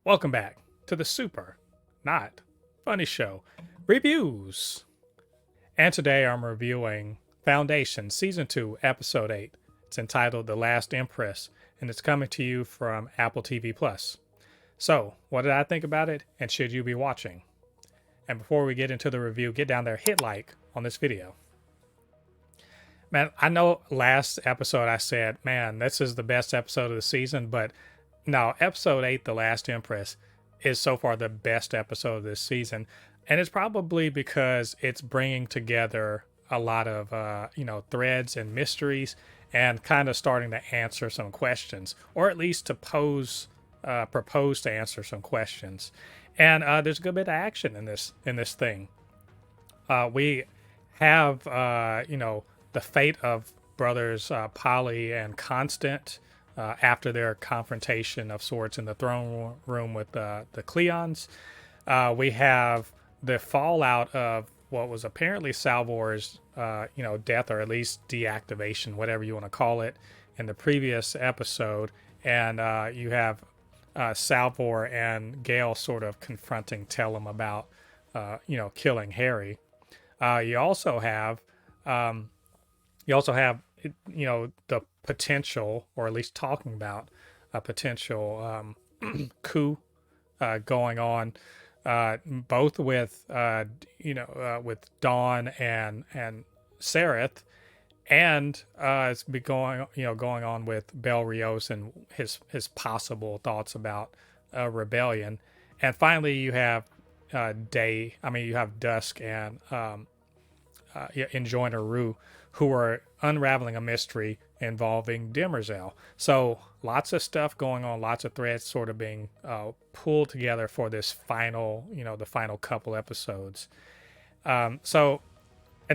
Welcome back to the Super Not Funny Show reviews. And today I'm reviewing Foundation Season 2, Episode 8. It's entitled The Last Empress, and it's coming to you from Apple TV Plus. So, what did I think about it, and should you be watching? And before we get into the review, get down there, hit like on this video. Man, I know last episode I said, man, this is the best episode of the season, but no, episode 8, The Last Empress, is so far the best episode of this season. And it's probably because it's bringing together a lot of, threads and mysteries and kind of starting to answer some questions, or at least to propose to answer some questions. And there's a good bit of action in this thing. We have, the fate of brothers Polly and Constant after their confrontation of sorts in the throne room with the Cleons. We have the fallout of what was apparently Salvor's, death, or at least deactivation, whatever you want to call it, in the previous episode. And you have Salvor and Gaal sort of confronting Tellem about, killing Hari. You also have the potential, or at least talking about a potential coup going on, both with with Dawn and Sereth, and it's be going on with Belrios and his possible thoughts about rebellion. And finally, you have you have Dusk and Enjoiner Rue, who are unraveling a mystery involving Demerzel. So lots of stuff going on, lots of threads sort of being pulled together for this final, the final couple episodes. And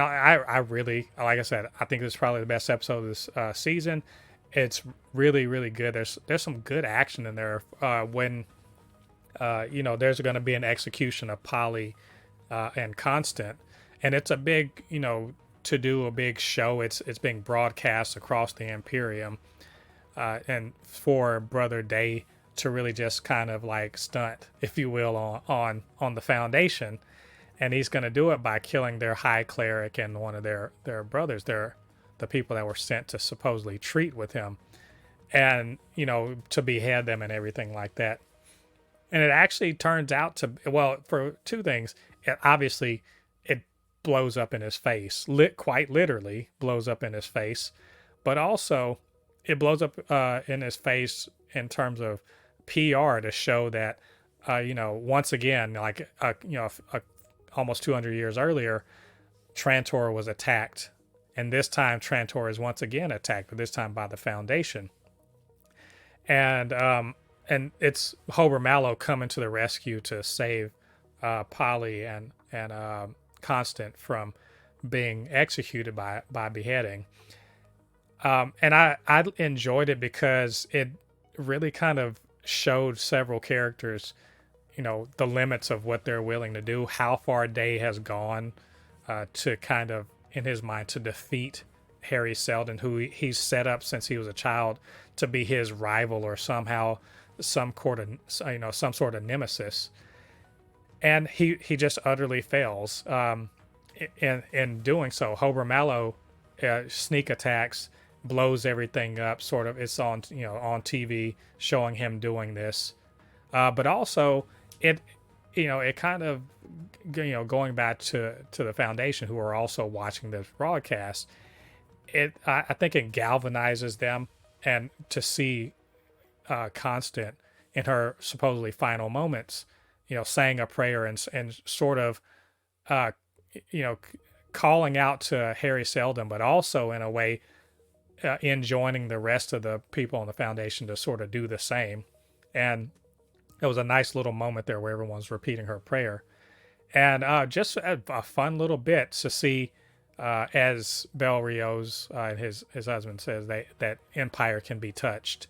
I really, like I said, I think this is probably the best episode of this season. It's really, really good. There's some good action in there when there's going to be an execution of Polly and Constant, and it's a big, to do a big show. It's being broadcast across the Imperium, and for Brother Day to really just kind of like stunt, if you will, on the Foundation. And he's going to do it by killing their high cleric and one of their brothers. They're the people that were sent to supposedly treat with him, and to behead them and everything like that. And it actually turns out to, well, for two things. Obviously, it blows up in his face, quite literally blows up in his face, but also it blows up in his face in terms of PR to show that, once again, like, almost 200 years earlier, Trantor was attacked. And this time Trantor is once again attacked, but this time by the Foundation. And it's Hober Mallow coming to the rescue to save Polly and Constant from being executed by beheading. And I enjoyed it because it really kind of showed several characters, the limits of what they're willing to do, how far Day has gone to kind of, in his mind, to defeat Hari Seldon, who he's set up since he was a child to be his rival, or somehow some sort of nemesis. And he just utterly fails in doing so. Hober Mallow sneak attacks, blows everything up. Sort of, it's on on TV showing him doing this, but also it kind of going back to the Foundation, who are also watching this broadcast. I think it galvanizes them, and to see Constant in her supposedly final moments, saying a prayer and sort of, calling out to Hari Seldon, but also in a way enjoining the rest of the people on the Foundation to sort of do the same. And it was a nice little moment there where everyone's repeating her prayer. And just a fun little bit to see, as Belrios and his husband says, that Empire can be touched.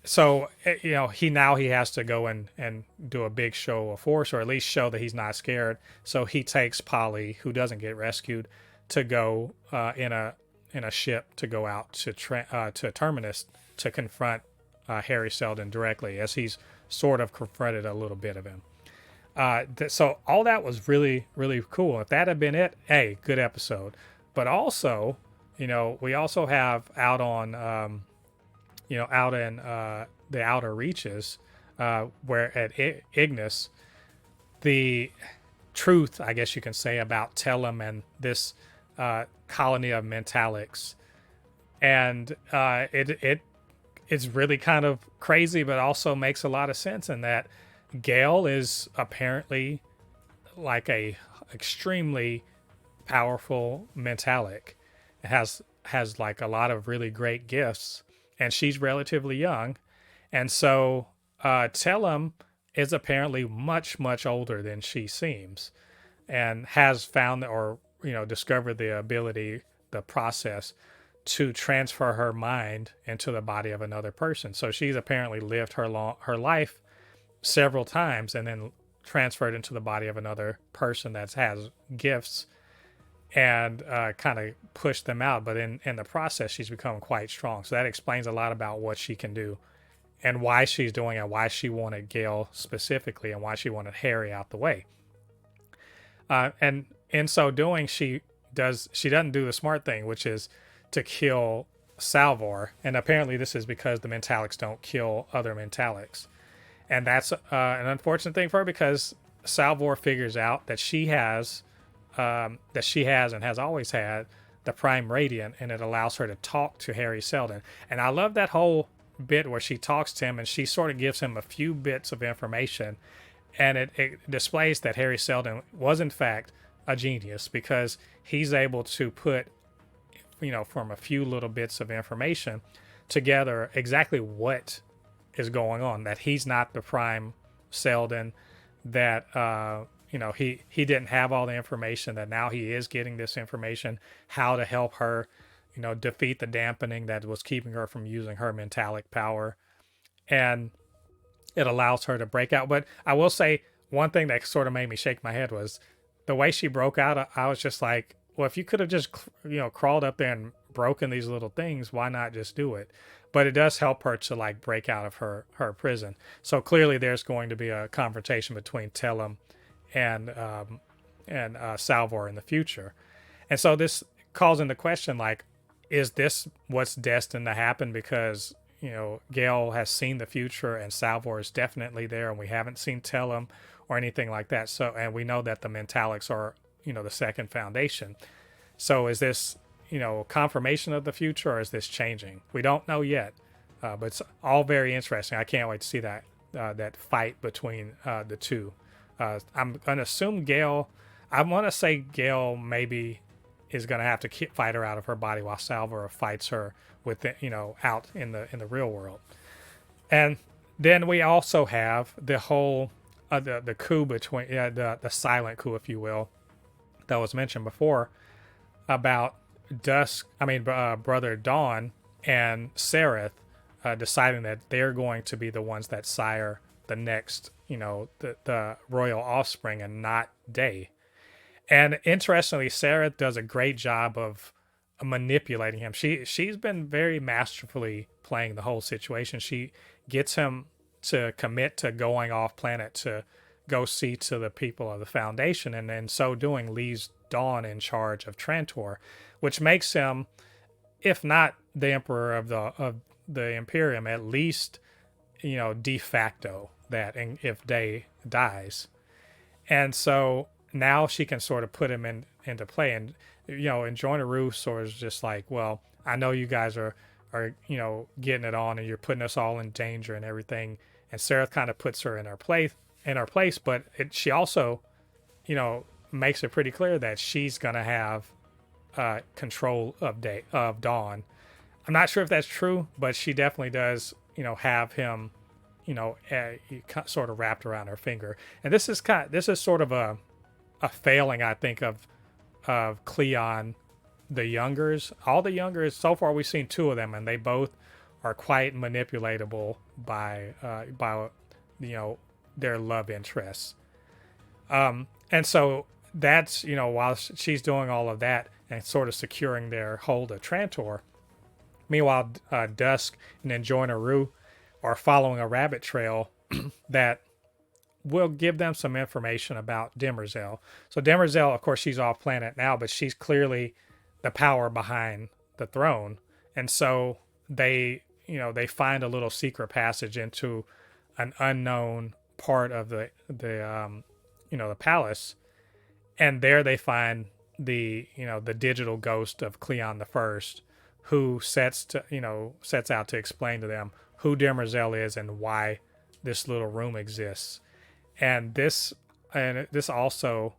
So he has to go and do a big show of force, or at least show that he's not scared. So he takes Polly, who doesn't get rescued, to go in a ship to go out to Terminus to confront Hari Seldon directly, as he's sort of confronted a little bit of him. So all that was really, really cool. If that had been it, hey, good episode. But also, we also have out on, out in the outer reaches, where at Ignis, the truth, I guess you can say, about Tellem and this colony of Mentalics, and it's really kind of crazy, but also makes a lot of sense in that Gaal is apparently like a extremely powerful Mentalic. It has like a lot of really great gifts, and she's relatively young, and so Tellem is apparently much much older than she seems, and has found or discovered the ability, the process to transfer her mind into the body of another person. So she's apparently lived her life several times and then transferred into the body of another person that has gifts, and kind of pushed them out. But in the process, she's become quite strong. So that explains a lot about what she can do and why she's doing it, why she wanted Gaal specifically, and why she wanted Hari out the way. And in so doing, she doesn't do the smart thing, which is to kill Salvor. And apparently this is because the Mentalics don't kill other Mentalics. And that's an unfortunate thing for her, because Salvor figures out that she has and has always had the Prime Radiant, and it allows her to talk to Hari Seldon. And I love that whole bit where she talks to him and she sort of gives him a few bits of information, and it displays that Hari Seldon was in fact a genius, because he's able to put from a few little bits of information together exactly what is going on, that he's not the Prime Seldon, that he didn't have all the information, that now he is getting this information, how to help her defeat the dampening that was keeping her from using her Mentalic power, and it allows her to break out. But I will say one thing that sort of made me shake my head was the way she broke out. I was just like, well, if you could have just crawled up there and broken these little things, why not just do it? But it does help her to like break out of her prison. So clearly there's going to be a confrontation between Tellem and Salvor in the future. And so this calls into question, like, is this what's destined to happen? Because Gaal has seen the future and Salvor is definitely there, and we haven't seen Tellem or anything like that. So, and we know that the Mentalics are the second foundation. So is this confirmation of the future, or is this changing? We don't know yet, but it's all very interesting. I can't wait to see that fight between the two. I'm gonna assume Gaal. I want to say Gaal maybe is gonna have to fight her out of her body while Salvor fights her with out in the real world. And then we also have the whole the coup between the silent coup, if you will, that was mentioned before, about Brother Dawn and Sereth deciding that they're going to be the ones that sire the next, the royal offspring, and not Day. And interestingly, Sereth does a great job of manipulating him. She's been very masterfully playing the whole situation. She gets him to commit to going off planet to go see to the people of the Foundation, and in so doing leaves Dawn in charge of Trantor, which makes him, if not the emperor of the Imperium, at least de facto that, if Day dies. And so now she can sort of put him into play, and and Joineru sort of just like, well, I know you guys are getting it on, and you're putting us all in danger and everything. And Sereth kind of puts her in her place, but she also makes it pretty clear that she's gonna have control of Dawn. I'm not sure if that's true, but she definitely does have him sort of wrapped around her finger. And this is sort of a failing, I think, of Cleon the Youngers. All the Youngers, so far we've seen two of them, and they both are quite manipulatable by their love interests. And so that's, while she's doing all of that and sort of securing their hold of Trantor, meanwhile, Dusk and then Joineru are following a rabbit trail that will give them some information about Demerzel. So Demerzel, of course, she's off planet now, but she's clearly the power behind the throne. And so they find a little secret passage into an unknown part of the palace, and there they find the digital ghost of Cleon the First, who sets out to explain to them who Demerzel is and why this little room exists. And this also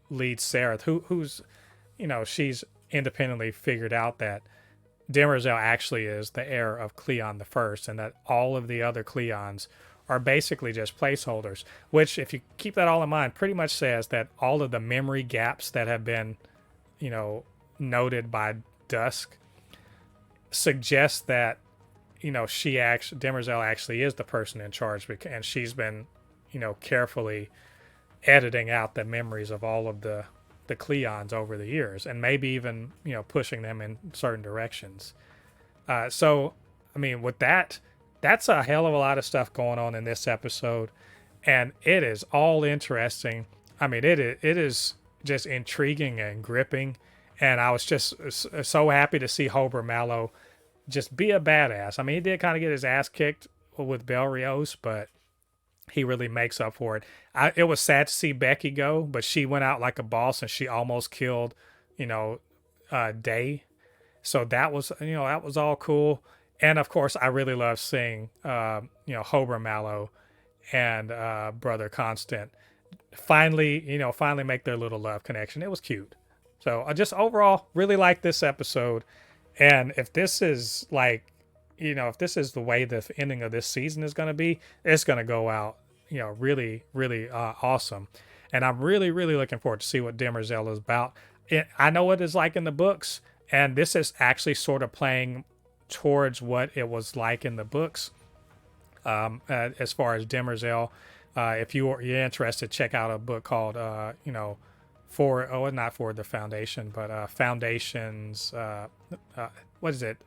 leads Sarah, who's she's independently figured out that Demerzel actually is the heir of Cleon the First, and that all of the other Cleons are basically just placeholders, which, if you keep that all in mind, pretty much says that all of the memory gaps that have been noted by Dusk suggest that Demerzel actually is the person in charge, and she's been carefully editing out the memories of all of the Cleons over the years, and maybe even pushing them in certain directions. So I mean, with that's a hell of a lot of stuff going on in this episode, and it is all interesting. I mean, it is just intriguing and gripping, and I was just so happy to see Hober Mallow just be a badass. I mean, he did kind of get his ass kicked with Belrios, but he really makes up for it. It was sad to see Becky go, but she went out like a boss, and she almost killed, Day. So that was all cool. And of course, I really love seeing, Hober Mallow and Brother Constant finally make their little love connection. It was cute. So I just overall really like this episode. And if this is if this is the way the ending of this season is going to be, it's going to go out, really, really awesome. And I'm really, really looking forward to see what Demerzel is about. I know what it's like in the books, and this is actually sort of playing towards what it was like in the books. As far as Demerzel, if you're interested, check out a book called, not for the Foundation, but Foundations. What is it?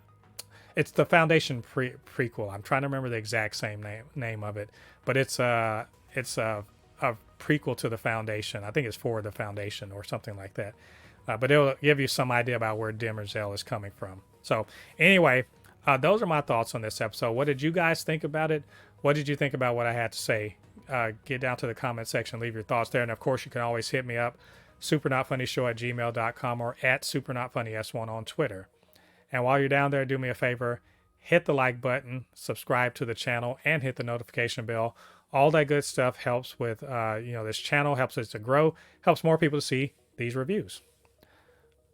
It's the Foundation prequel. I'm trying to remember the exact same name of it, but it's a prequel to the Foundation. I think it's for the Foundation or something like that. But it'll give you some idea about where Demerzel is coming from. So anyway, those are my thoughts on this episode. What did you guys think about it? What did you think about what I had to say? Get down to the comment section, leave your thoughts there. And of course, you can always hit me up, supernotfunnyshow@gmail.com or at supernotfunnys1 on Twitter. And while you're down there, do me a favor, hit the like button, subscribe to the channel, and hit the notification bell. All that good stuff helps with, this channel, helps us to grow, helps more people to see these reviews.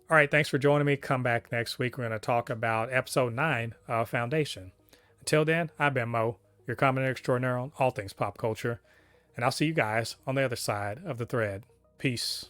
All right, thanks for joining me. Come back next week. We're going to talk about episode 9 of Foundation. Until then, I've been Mo, your commentator extraordinaire on all things pop culture, and I'll see you guys on the other side of the thread. Peace.